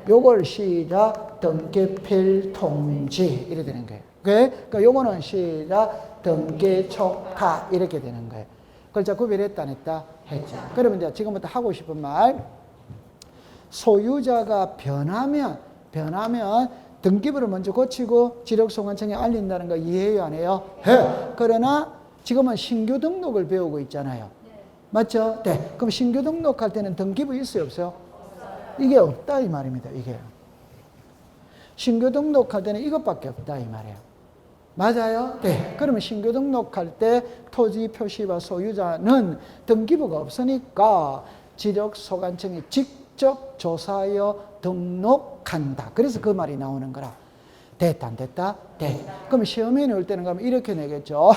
[SPEAKER 1] 요걸 시작 등기필 통지 이렇게 되는 거예요. 오케이? 그러니까 요거는 시작 등기 촉탁 이렇게 되는 거예요. 그걸 자 구별했다 안 했다? 했죠. 그러면 이제 지금부터 하고 싶은 말, 소유자가 변하면 등기부를 먼저 고치고 지력소관청에 알린다는 거 이해해요, 안 해요? 해. 그러나 지금은 신규 등록을 배우고 있잖아요. 맞죠? 네. 그럼 신규 등록할 때는 등기부 있어요, 없어요? 이게 없다 이 말입니다. 이게 신규 등록할 때는 이것밖에 없다 이 말이에요. 맞아요? 네. 그러면 신규 등록할 때 토지 표시와 소유자는 등기부가 없으니까 지력소관청이 직접 조사하여 등록한다. 그래서 그 말이 나오는 거라. 됐다 안 됐다? 네. 그럼 시험에 넣을 때는 그럼 이렇게 내겠죠.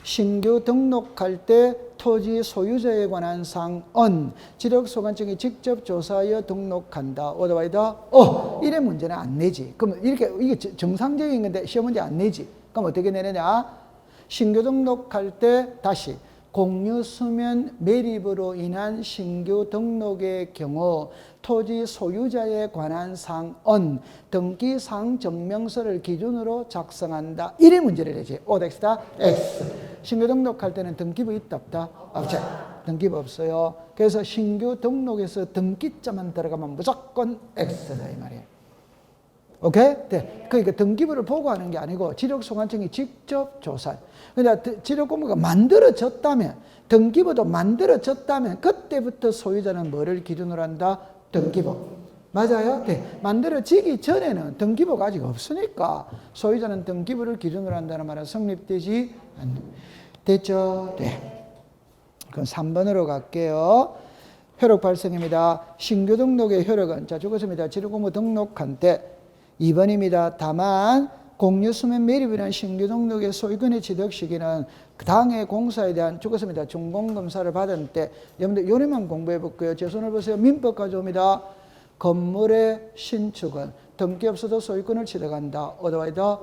[SPEAKER 1] 신규 등록할 때 토지 소유자에 관한 사항은 지력소관청이 직접 조사하여 등록한다. 오다와이다. 이래 문제는 안 내지. 그럼 이렇게 이게 정상적인 건데 시험 문제 안 내지. 그럼 어떻게 내느냐? 신규 등록할 때 다시 공유수면 매립으로 인한 신규 등록의 경우 토지 소유자에 관한 사항은 등기사항 증명서를 기준으로 작성한다. 이래 문제를 내지. 오다 X. 신규 등록할 때는 등기부 있다 없다? 없죠. 등기부 없어요. 그래서 신규 등록에서 등기자만 들어가면 무조건 X다 이 말이에요. 오케이? 네. 그러니까 등기부를 보고 하는 게 아니고 지력소관청이 직접 조사. 그러니까 지력공부가 만들어졌다면, 등기부도 만들어졌다면 그때부터 소유자는 뭐를 기준으로 한다? 등기부. 맞아요? 네. 만들어지기 전에는 등기부가 아직 없으니까 소유자는 등기부를 기준으로 한다는 말은 성립되지 않는. 됐죠? 네. 그럼 3번으로 갈게요. 효력 발생입니다. 신규 등록의 효력은, 자, 죽었습니다. 지력공부 등록한 때 2번입니다. 다만 공유수면 매립이라는 신규 등록의 소유권의 취득 시기는 그 당해 공사에 대한 죽었습니다. 준공검사를 받은 때, 여러분들 요리만 공부해 볼게요. 제 손을 보세요. 민법 가져옵니다. 건물의 신축은 등기 없어도 소유권을 취득한다. 어디와이다?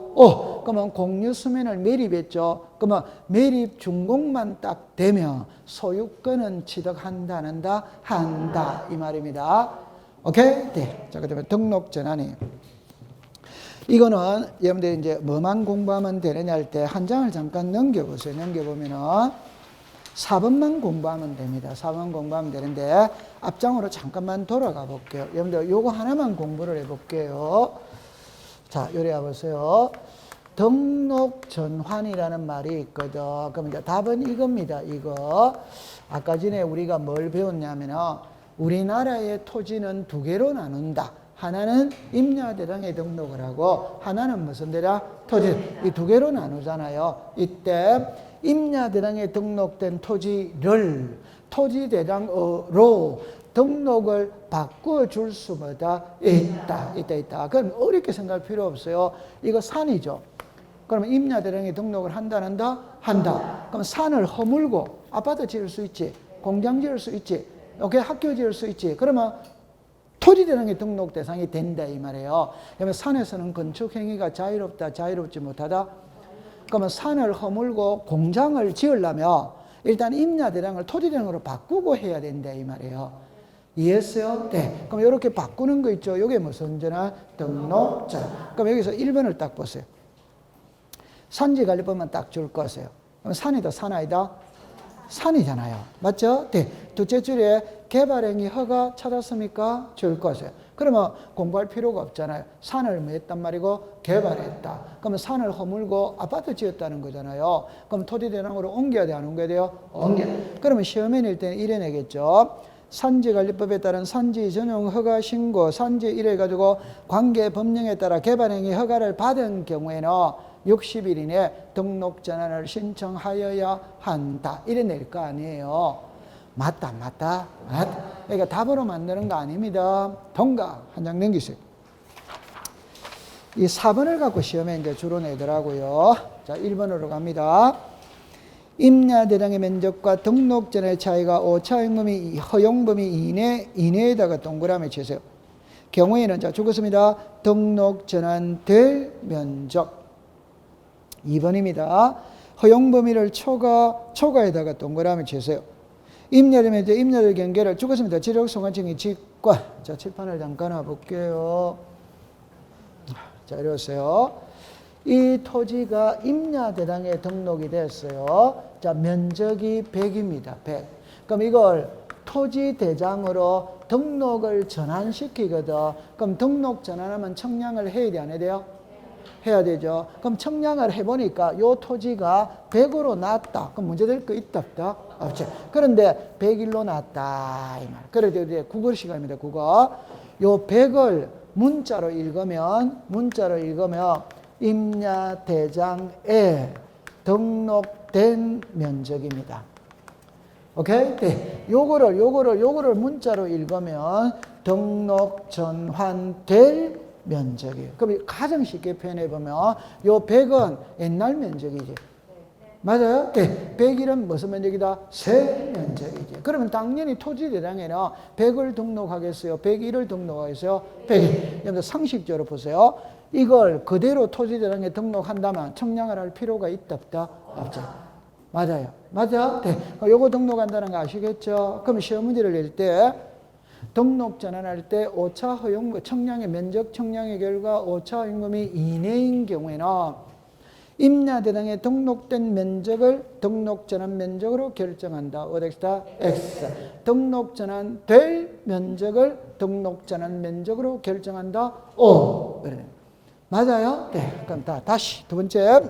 [SPEAKER 1] 그러면 공유수면을 매립했죠. 그러면 매립 준공만 딱 되면 소유권은 취득한다, 안 한다? 한다. 이 말입니다. 오케이? 네. 자, 그 다음에 등록 전환이. 이거는 여러분들 이제 뭐만 공부하면 되느냐 할 때 한 장을 잠깐 넘겨보세요. 넘겨보면은 4번만 공부하면 됩니다. 4번 공부하면 되는데 앞장으로 잠깐만 돌아가 볼게요. 여러분들 요거 하나만 공부를 해볼게요. 자, 요리 와보세요. 등록 전환이라는 말이 있거든. 그럼 이제 답은 이겁니다. 이거. 아까 전에 우리가 뭘 배웠냐면은 우리나라의 토지는 두 개로 나눈다. 하나는 임야대장에 등록을 하고 하나는 무슨 대라? 토지. 이 두 개로 나누잖아요. 이때 임야대장에 등록된 토지를 토지대장으로 등록을 바꾸어 줄 수마다 있다. 그럼 어렵게 생각할 필요 없어요. 이거 산이죠. 그러면 임야대장에 등록을 한다, 안 한다? 한다. 그럼 산을 허물고 아파트 지을 수 있지. 공장 지을 수 있지. 오케이, 학교 지을 수 있지. 그러면 토지대장에 등록 대상이 된다 이 말이에요. 그러면 산에서는 건축 행위가 자유롭다, 자유롭지 못하다. 그러면 산을 허물고 공장을 지으려면 일단 임야대장을 토지대장으로 바꾸고 해야 된다 이 말이에요. 이해했어요? 네. 그럼 이렇게 바꾸는 거 있죠. 이게 무슨 전환? 등록전. 그럼 여기서 1번을 딱 보세요. 산지관리법만 딱 줄 거세요. 그럼 산이다, 산 아니다? 산이잖아요. 맞죠? 네. 둘째 줄에 개발행위 허가 찾았습니까? 줄 것이에요. 그러면 공부할 필요가 없잖아요. 산을 뭐 했단 말이고? 개발했다. 그러면 산을 허물고 아파트 지었다는 거잖아요. 그럼 토지 대상으로 옮겨야 돼, 안 옮겨야 돼요? 옮겨. 그러면 시험에 낼 때는 이래 내겠죠. 산지관리법에 따른 산지 전용 허가 신고, 산지 이래 가지고 관계 법령에 따라 개발행위 허가를 받은 경우에는 60일 이내 등록 전환을 신청하여야 한다. 이래 낼 거 아니에요. 맞다, 맞다, 맞다. 그러니까 답으로 만드는 거 아닙니다. 통과. 한 장 넘기세요. 이 4번을 갖고 시험에 이제 주로 내더라고요. 자, 1번으로 갑니다. 임야 대장의 면적과 등록 전의 차이가 오차 임금이 허용 범위 이내에다가 동그라미 치세요. 경우에는 자 죽었습니다. 등록 전환될 면적. 2번입니다. 허용 범위를 초과에다가 동그라미 치세요. 임야될 면적, 임야될 경계를 죽었습니다. 지적 소관청이 직관. 자, 칠판을 잠깐 와볼게요. 자, 이러세요. 이 토지가 임야대장에 등록이 됐어요. 자, 면적이 100입니다. 100. 그럼 이걸 토지대장으로 등록을 전환시키거든. 그럼 등록 전환하면 청량을 해야 돼, 안 해야 돼요? 해야 되죠. 그럼 청량을 해보니까 이 토지가 100으로 났다. 그럼 문제될 거 있다, 없다? 없지. 그런데 101로 났다. 이 말. 그래도 이제 국어 시간입니다, 국어. 요 100을 문자로 읽으면 임야대장에 등록된 면적입니다. 오케이? 네. 요거를 문자로 읽으면 등록 전환될 면적이에요. 그럼 가장 쉽게 표현해보면 요 100은 옛날 면적이지. 맞아요? 네. 101은 무슨 면적이다? 새 면적이지. 그러면 당연히 토지대장에는 100을 등록하겠어요? 101을 등록하겠어요? 101. 여러분들 상식적으로 보세요. 이걸 그대로 토지대장에 등록한다면 청량을 할 필요가 있다, 없다? 없죠. 맞아요. 맞아? 네. 요거 등록한다는 거 아시겠죠? 그럼 시험 문제를 낼 때 등록 전환할 때 오차 허용, 청량의 면적 청량의 결과 오차 임금이 이내인 경우에는 임야대장에 등록된 면적을 등록 전환 면적으로 결정한다. 어디다? X. 등록 전환될 면적을 등록 전환 면적으로 결정한다. O. 맞아요? 네. 그럼 다시 두 번째.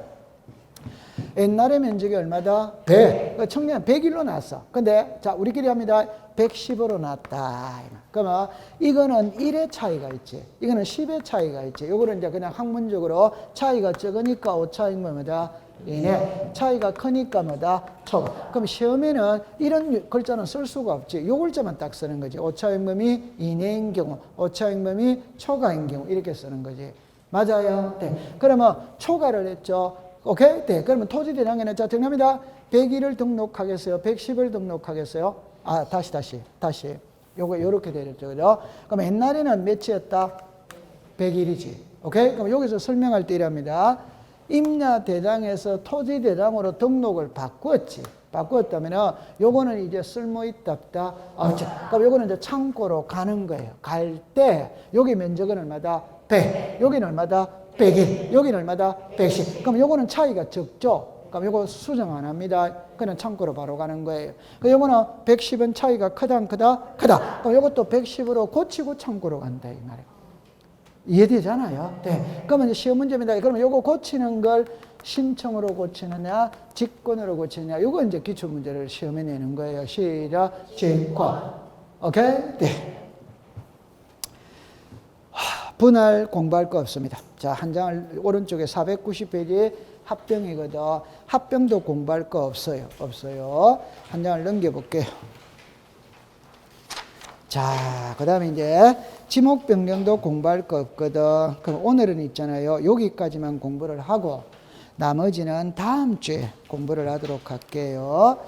[SPEAKER 1] 옛날의 면적이 얼마다? 100. 청량 101로 났어. 근데 자, 우리끼리 합니다. 110으로 났다. 그러면 이거는 1의 차이가 있지. 이거는 10의 차이가 있지. 요거는 이제 그냥 학문적으로 차이가 적으니까 오차인 겁니다. 이내. 차이가 크니까 뭐다? 초과. 그럼 시험에는 이런 글자는 쓸 수가 없지. 요 글자만 딱 쓰는 거지. 오차임금이 이내인 경우, 오차임금이 초과인 경우 이렇게 쓰는 거지. 맞아요? 네. 그러면 초과를 했죠. 오케이? 네. 그러면 토지대장에는 자, 정답입니다. 101을 등록하겠어요? 110을 등록하겠어요? 아, 다시. 요거 요렇게 되겠죠. 그죠? 그럼 옛날에는 몇이었다? 101이지. 오케이? 그럼 여기서 설명할 때 이랍니다. 임야대장에서 토지대장으로 등록을 바꾸었지. 바꾸었다면 요거는 이제 쓸모 있다, 없다? 없지. 그럼 요거는 이제 창고로 가는 거예요. 갈 때 여기 면적은 얼마다? 100. 여기는 얼마다? 101. 여기는 얼마다? 110. 그럼 요거는 차이가 적죠? 그럼 요거 수정 안 합니다. 그냥 창고로 바로 가는 거예요. 요거는 110은 차이가 크다, 안 크다? 크다. 그럼 요것도 110으로 고치고 창고로 간다, 이 말이에요. 이해되잖아요? 네. 그러면 이제 시험 문제입니다. 그러면 요거 고치는 걸 신청으로 고치느냐, 직권으로 고치느냐, 요거 이제 기출문제를 시험에 내는 거예요. 시작, 직권. 오케이? 네. 분할 공부할 거 없습니다. 자, 한 장을 오른쪽에 490페이지에 합병이거든. 합병도 공부할 거 없어요. 한 장을 넘겨볼게요. 자, 그 다음에 이제 지목 변경도 공부할 거 없거든. 그럼 오늘은 있잖아요. 여기까지만 공부를 하고 나머지는 다음 주에 공부를 하도록 할게요.